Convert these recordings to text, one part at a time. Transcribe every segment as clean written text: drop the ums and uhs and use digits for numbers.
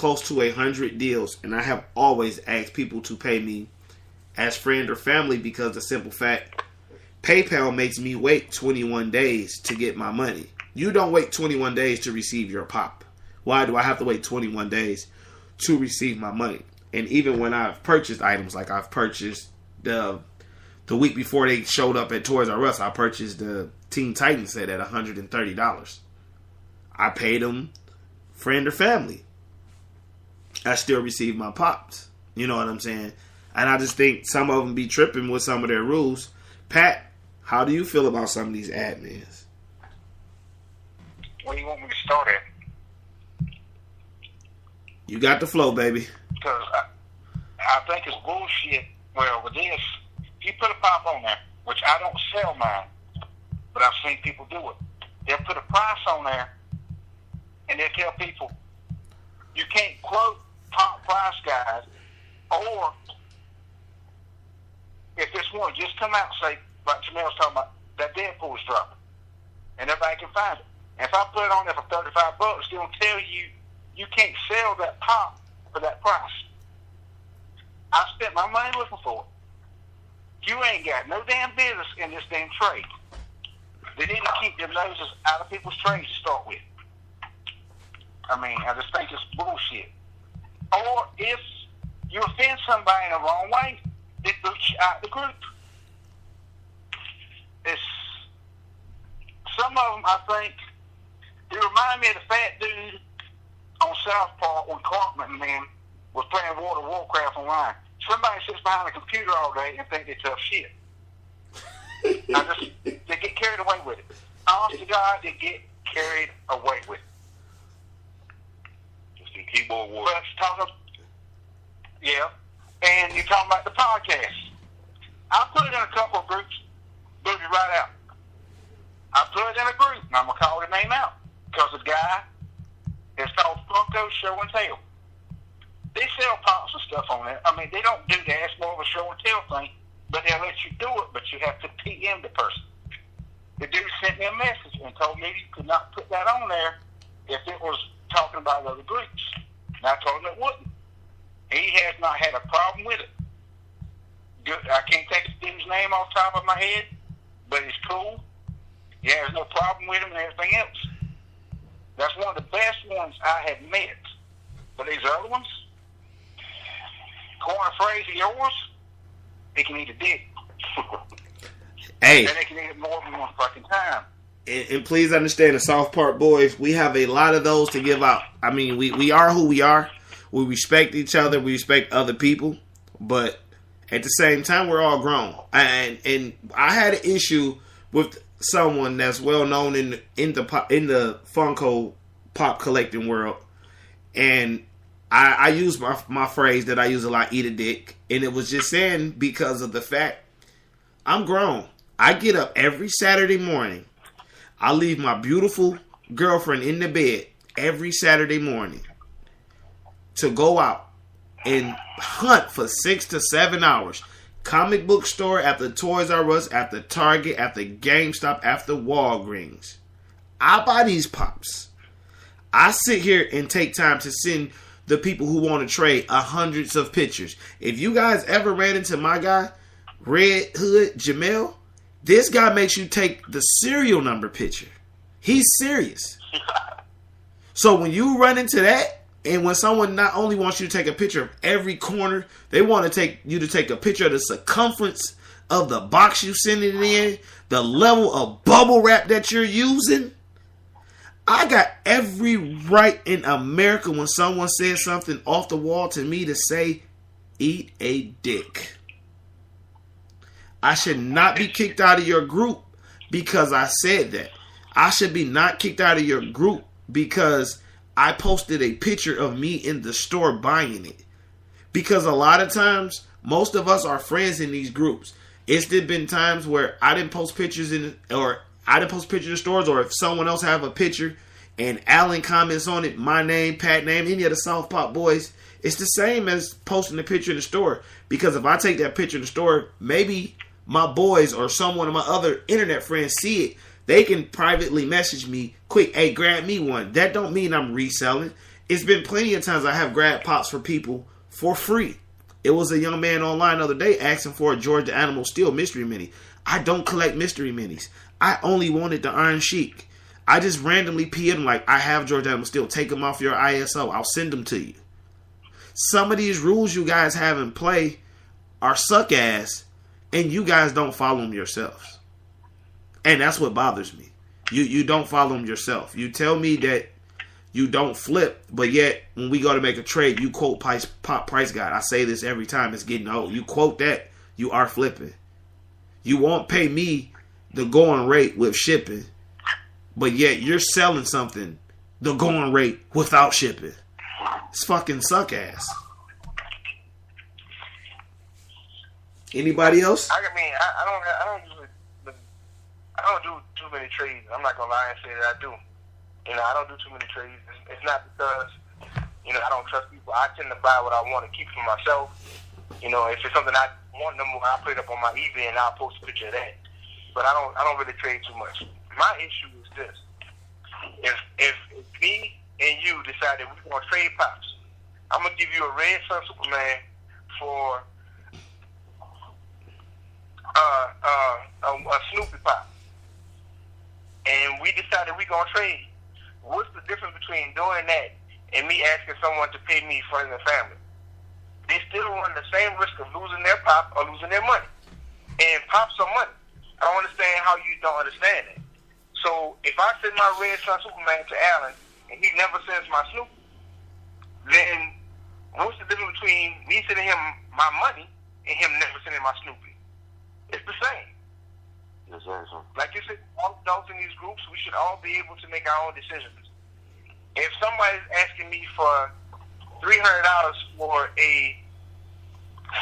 close to 100 deals, and I have always asked people to pay me as friend or family because the simple fact, PayPal makes me wait 21 days to get my money. You don't wait 21 days to receive your pop. Why do I have to wait 21 days to receive my money? And even when I've purchased items, like I've purchased the week before they showed up at Toys R Us, I purchased the Teen Titans set at $130. I paid them friend or family. I still receive my pops. You know what I'm saying? And I just think some of them be tripping with some of their rules. Pat, how do you feel about some of these admins? Where do you want me to start at? You got the flow, baby. Because I think it's bullshit. Well, with this, if you put a pop on there, which I don't sell mine, but I've seen people do it. They'll put a price on there, and they'll tell people, you can't quote top price guys, or if this one just come out and say, like Jamel's talking about, that Deadpool's dropping, and everybody can find it. And if I put it on there for $35, it's going to tell you you can't sell that pop for that price. I spent my money looking for it. You ain't got no damn business in this damn trade. They need to keep their noses out of people's trades to start with. I mean, I just think it's bullshit. Or if you offend somebody in the wrong way, it boots you out of the group. It's some of them, I think, they remind me of the fat dude on South Park when Cartman man was playing World of Warcraft online. Somebody sits behind a computer all day and think they're tough shit. They get carried away with it. Honest to God, they get carried away with it. Just in keyboard warriors. Yeah. And you're talking about the podcast. I put it in a couple of groups, booted right out. I put it in a group, and I'm going to call the name out, because the guy is called Funko Show and Tell. They sell pops and stuff on there. I mean, they don't do that. It's more of a show and tell thing, but they'll let you do it, but you have to PM the person. The dude sent me a message and told me you could not put that on there if it was talking about other groups. And I told him it wouldn't. He has not had a problem with it. Good. I can't take the dude's name off the top of my head, but he's cool. He has no problem with him and everything else. That's one of the best ones I have met. But these other ones, corner phrase of yours, they can eat a dick. Hey. And they can eat it more than one fucking time. And please understand, the South Park boys, we have a lot of those to give out. I mean, we are who we are. We respect each other. We respect other people. But at the same time, we're all grown. And I had an issue with someone that's well known in the Funko Pop collecting world. And I use my phrase that I use a lot, eat a dick. And it was just saying because of the fact I'm grown. I get up every Saturday morning. I leave my beautiful girlfriend in the bed every Saturday morning to go out and hunt for 6 to 7 hours. Comic book store, after Toys R Us, after Target, after GameStop, after Walgreens. I buy these pops. I sit here and take time to send the people who want to trade hundreds of pictures. If you guys ever ran into my guy, Red Hood Jamel, this guy makes you take the serial number picture. He's serious. So when you run into that, and when someone not only wants you to take a picture of every corner, they want to take you to take a picture of the circumference of the box you send it in, the level of bubble wrap that you're using. I got every right in America when someone says something off the wall to me to say, eat a dick. I should not be kicked out of your group because I said that. I should be not kicked out of your group because I posted a picture of me in the store buying it. Because a lot of times, most of us are friends in these groups. It's been times where I didn't post pictures in stores, or if someone else have a picture and Alan comments on it, my name, Pat name, any of the South Pop boys, it's the same as posting a picture in the store. Because if I take that picture in the store, maybe my boys or someone of my other internet friends see it. They can privately message me, quick, hey, grab me one. That don't mean I'm reselling. It's been plenty of times I have grabbed pops for people for free. It was a young man online the other day asking for a George the Animal Steel mystery mini. I don't collect mystery minis. I only wanted the Iron Sheik. I just randomly PM'd him like, I have George the Animal Steel. Take them off your ISO. I'll send them to you. Some of these rules you guys have in play are suck ass, and you guys don't follow them yourselves. And that's what bothers me. You don't follow them yourself. You tell me that you don't flip, but yet when we go to make a trade, you quote Pop Price Guide. I say this every time, it's getting old. You quote that, you are flipping. You won't pay me the going rate with shipping, but yet you're selling something the going rate without shipping. It's fucking suck ass. Anybody else? I mean, I don't do too many trades. I'm not gonna lie and say that I do. You know, I don't do too many trades. It's not because, you know, I don't trust people. I tend to buy what I want to keep for myself. You know, if it's something I want no more, I'll put it up on my eBay and I'll post a picture of that. But I don't really trade too much. My issue is this: if me and you decide that we're gonna trade pops, I'm gonna give you a Red Sun Superman for a Snoopy pop, and we decide that we're gonna trade. What's the difference between doing that and me asking someone to pay me, friends and family? They still run the same risk of losing their pop or losing their money. And pops are money. I don't understand how you don't understand that. So if I send my Red Sun Superman to Alan and he never sends my Snoopy, then what's the difference between me sending him my money and him never sending my Snoopy? It's the same. Yes, sir. Like you said, all adults in these groups, we should all be able to make our own decisions. If somebody's asking me for $300 for a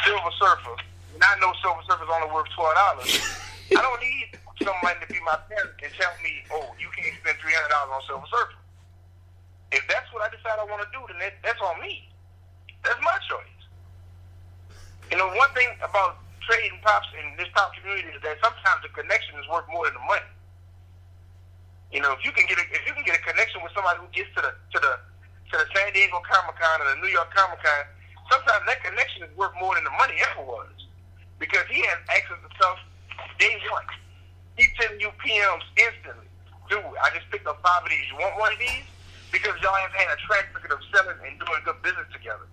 Silver Surfer, and I know Silver Surfer's only worth $12, I don't need somebody to be my parent and tell me, oh, you can't spend $300 on Silver Surfer. If that's what I decide I want to do, then that's on me. That's my choice. You know, one thing about trading pops in this pop community is that sometimes the connection is worth more than the money. You know, if you can get a connection with somebody who gets to the San Diego Comic-Con or the New York Comic-Con, sometimes that connection is worth more than the money ever was, because he has access to stuff day one. He's sending you PMs instantly. Dude, I just picked up 5 of these. You want one of these? Because y'all have had a track record of selling and doing good business together.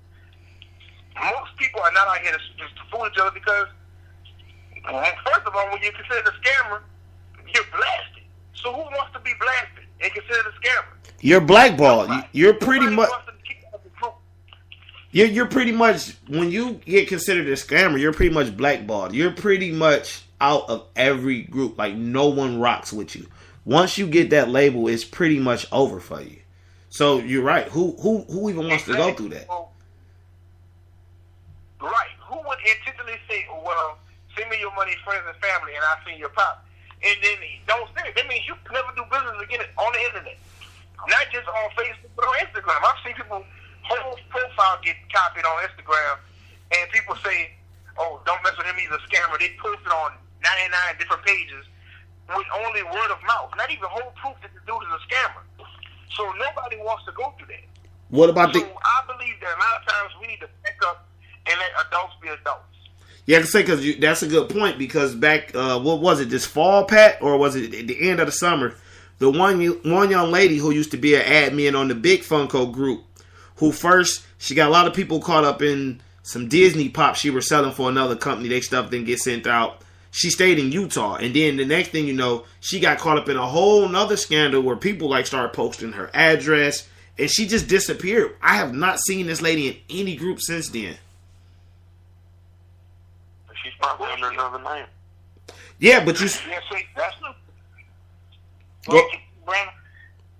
Most people are not out here just to fool each other because, first of all, when you're considered a scammer, you're blasted. So who wants to be blasted and considered a scammer? You're blackballed. You're pretty much. You're pretty much, when you get considered a scammer, you're pretty much blackballed. You're pretty much out of every group. Like, no one rocks with you. Once you get that label, it's pretty much over for you. So you're right. Who even wants to go through that? Right. Who would intentionally say, oh, well, send me your money, friends and family, and I'll send your pop? And then don't send it. That means you can never do business again on the internet. Not just on Facebook, but on Instagram. I've seen people whole profile get copied on Instagram, and people say, oh, don't mess with him, he's a scammer. They post it on 99 different pages with only word of mouth, not even whole proof that the dude is a scammer. So nobody wants to go through that. What about So I believe that a lot of times we need to pick up and let adults be adults. Yeah, I can say, because that's a good point, because back, what was it, this fall, Pat, or was it at the end of the summer, the one young lady who used to be an admin on the Big Funko group, who first, she got a lot of people caught up in some Disney pop she was selling for another company. They stuff didn't get sent out. She stayed in Utah, and then the next thing you know, she got caught up in a whole nother scandal where people like started posting her address, and she just disappeared. I have not seen this lady in any group since then. She's probably under another name. Yeah, but you. Yeah, see, that's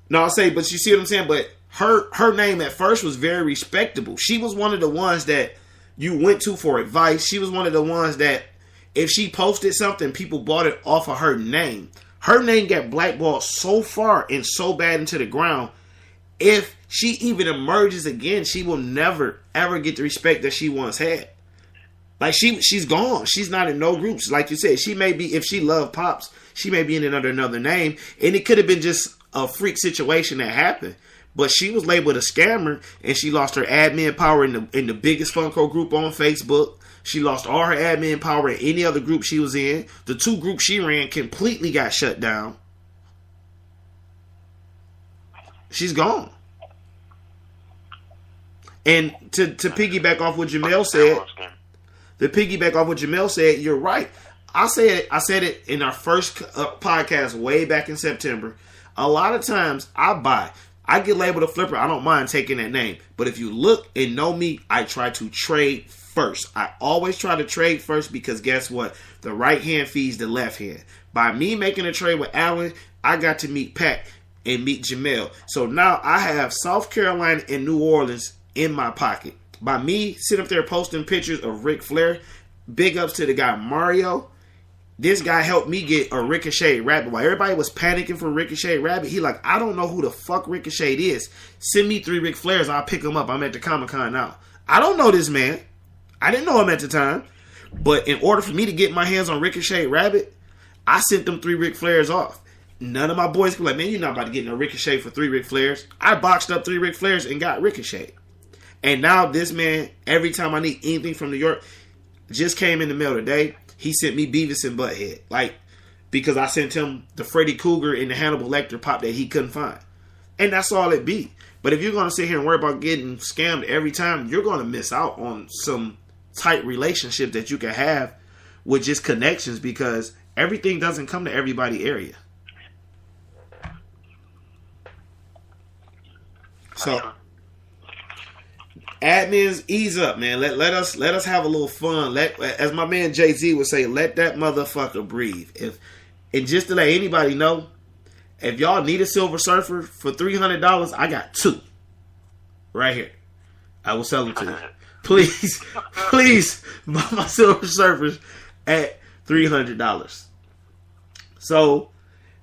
No, I'll say, but you see what I'm saying? But her name at first was very respectable. She was one of the ones that you went to for advice. She was one of the ones that if she posted something, people bought it off of her name. Her name got blackballed so far and so bad into the ground. If she even emerges again, she will never, ever get the respect that she once had. Like, she's gone. She's not in no groups. Like you said, she may be, if she loved Pops, she may be in it under another name. And it could have been just a freak situation that happened. But she was labeled a scammer, and she lost her admin power in the biggest Funko group on Facebook. She lost all her admin power in any other group she was in. The 2 groups she ran completely got shut down. She's gone. And to piggyback off what Jamel said, you're right. I said it in our first podcast way back in September. A lot of times I get labeled a flipper. I don't mind taking that name. But if you look and know me, I try to trade first. I always try to trade first because guess what? The right hand feeds the left hand. By me making a trade with Allen, I got to meet Pat and meet Jamel. So now I have South Carolina and New Orleans in my pocket. By me sitting up there posting pictures of Ric Flair, big ups to the guy Mario. This guy helped me get a Ricochet Rabbit. While everybody was panicking for Ricochet Rabbit, he like, I don't know who the fuck Ricochet is. Send me 3 Ric Flairs, I'll pick him up. I'm at the Comic-Con now. I don't know this man. I didn't know him at the time. But in order for me to get my hands on Ricochet Rabbit, I sent them 3 Ric Flairs off. None of my boys could be like, man, you're not about to get no Ricochet for 3 Ric Flairs. I boxed up 3 Ric Flairs and got Ricochet. And now this man, every time I need anything from New York, just came in the mail today. He sent me Beavis and Butthead. Like, because I sent him the Freddy Krueger and the Hannibal Lecter pop that he couldn't find. And that's all it be. But if you're going to sit here and worry about getting scammed every time, you're going to miss out on some tight relationship that you can have with just connections, because everything doesn't come to everybody area. So, admins, ease up, man. Let us have a little fun. As my man Jay-Z would say, let that motherfucker breathe. And just to let anybody know, if y'all need a Silver Surfer for $300, I got 2 right here. I will sell them to you. Please buy my Silver Surfers at $300. So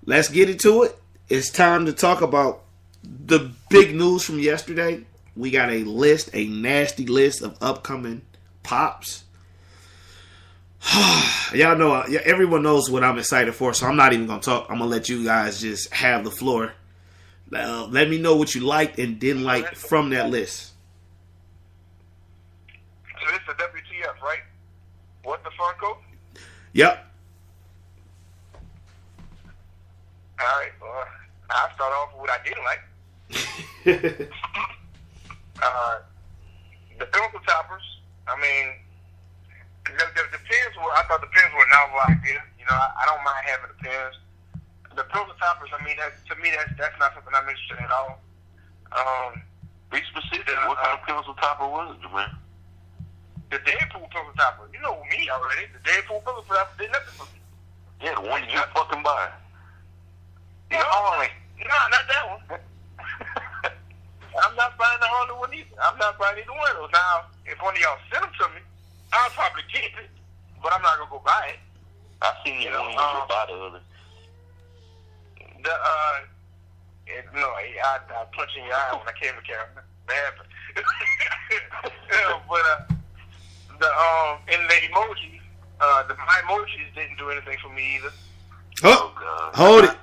let's get into it. It's time to talk about the big news from yesterday. We got a nasty list of upcoming pops. Y'all know, everyone knows what I'm excited for, so I'm not even going to talk. I'm going to let you guys just have the floor. Let me know what you liked and didn't like from that list. So this is the WTF, right? What the Funko? Yep. All right, well, I'll start off with what I didn't like. The Pinnacle Toppers. I mean, the pins were. I thought the pins were a novel idea. You know, I don't mind having the pins. The Pinnacle Toppers. I mean, to me, that's not something I'm interested in at all. Be specific. What kind of Pinnacle Topper was it, man? The Deadpool Pinnacle Topper. You know me already. The Deadpool Pinnacle Topper did nothing for me. Yeah, the one you fucking buy. No, not that one. I'm not buying the Honda one either. I'm not buying either one of those. Now, if one of y'all send them to me, I'll probably keep it, but I'm not gonna go buy it. I seen you one go buy the other. I punch in your eye when I came to camera. That happened. But the emojis, my emojis didn't do anything for me either. Hold it.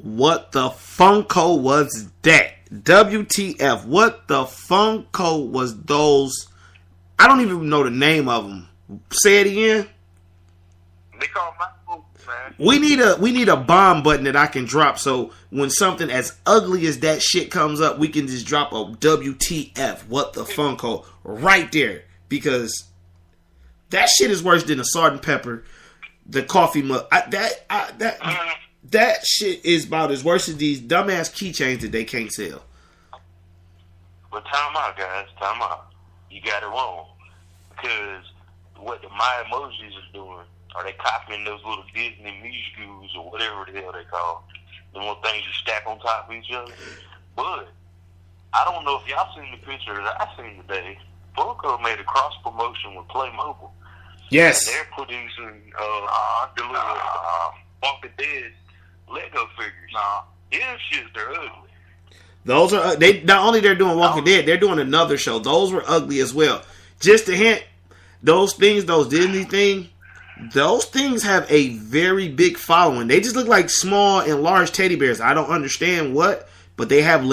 What the Funko was that? WTF. What the Funko was those? I don't even know the name of them. Say it again. They call my boots, man. We need a bomb button that I can drop, so when something as ugly as that shit comes up, we can just drop a WTF. What the Funko right there, because that shit is worse than a salt and pepper. The coffee mug. That shit is about as worse as these dumbass keychains that they can't sell. But time out, guys. Time out. You got it wrong. Because what the My Emojis is doing, are they copying those little Disney music or whatever the hell they call the more things you stack on top of each other? But I don't know if y'all seen the picture that I seen today. Funko made a cross promotion with Playmobil. Yes. And they're producing the little Walking Dead Lego figures. These shits, they're ugly. Those are they. Not only they're doing Walking Dead, they're doing another show. Those were ugly as well. Just a hint, those things, those Disney things, Those things have a very big following. They just look like small and large teddy bears. I don't understand what, but they have